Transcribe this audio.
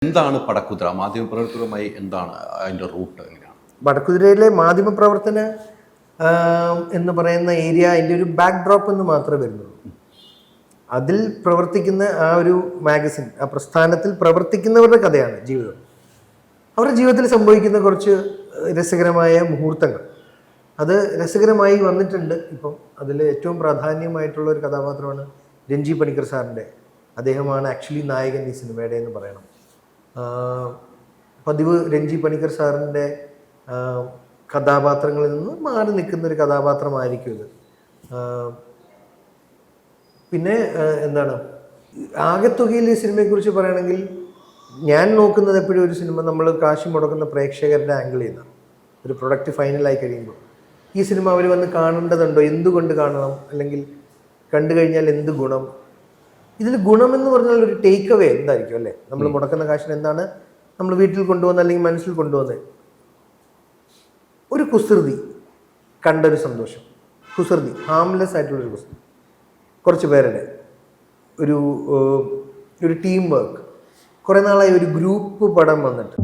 എന്താണ് പടക്കുതിര? മാധ്യമപ്രവർത്തകരുമായി എന്താണ് അതിൻ്റെ റൂട്ട് എങ്ങനെയാണ്? വടക്കുതിരയിലെ മാധ്യമപ്രവർത്തന എന്ന് പറയുന്ന ഏരിയ അതിൻ്റെ ഒരു ബാക്ക് ഡ്രോപ്പ് എന്ന് മാത്രമേ വരുന്നുള്ളൂ. അതിൽ പ്രവർത്തിക്കുന്ന ആ ഒരു മാഗസിൻ, ആ പ്രസ്ഥാനത്തിൽ പ്രവർത്തിക്കുന്നവരുടെ കഥയാണ് ജീവിതം. അവരുടെ ജീവിതത്തിൽ സംഭവിക്കുന്ന കുറച്ച് രസകരമായ മുഹൂർത്തങ്ങൾ, അത് രസകരമായി വന്നിട്ടുണ്ട്. ഇപ്പം അതിൽ ഏറ്റവും പ്രാധാന്യമായിട്ടുള്ള ഒരു കഥാപാത്രമാണ് രഞ്ജി പണിക്കർ സാറിൻ്റെ. അദ്ദേഹമാണ് ആക്ച്വലി നായകൻ ഈ സിനിമയുടെ എന്ന് പറയണം. പതിവ് രഞ്ജി പണിക്കർ സാറിൻ്റെ കഥാപാത്രങ്ങളിൽ നിന്ന് മാറി നിൽക്കുന്ന ഒരു കഥാപാത്രമായിരിക്കും ഇത്. പിന്നെ എന്താണ്, ആകെത്തുകയിൽ ഈ സിനിമയെക്കുറിച്ച് പറയുകയാണെങ്കിൽ ഞാൻ നോക്കുന്നത് എപ്പോഴും ഒരു സിനിമ നമ്മൾ കാശ് മുടക്കുന്ന പ്രേക്ഷകരുടെ ആംഗിളിൽ നിന്നാണ്. ഒരു പ്രൊഡക്റ്റ് ഫൈനലായി കഴിയുമ്പോൾ ഈ സിനിമ അവർ വന്ന് കാണേണ്ടതുണ്ടോ, എന്തുകൊണ്ട് കാണണം, അല്ലെങ്കിൽ കണ്ടു കഴിഞ്ഞാൽ എന്ത് ഗുണം. ഇതിൽ ഗുണമെന്ന് പറഞ്ഞാൽ ഒരു ടേക്ക് അവേ എന്തായിരിക്കും അല്ലേ? നമ്മൾ മുടക്കുന്ന കാശിന് എന്താണ് നമ്മൾ വീട്ടിൽ കൊണ്ടുവന്ന് അല്ലെങ്കിൽ മനസ്സിൽ കൊണ്ടുവന്ന് ഒരു കുസൃതി കണ്ടൊരു സന്തോഷം. കുസൃതി, ഹാംലെസ് ആയിട്ടുള്ളൊരു കുസൃതി, കുറച്ച് പേരുടെ ഒരു ടീം വർക്ക്. കുറേ നാളായി ഒരു ഗ്രൂപ്പ് പടം വന്നിട്ട്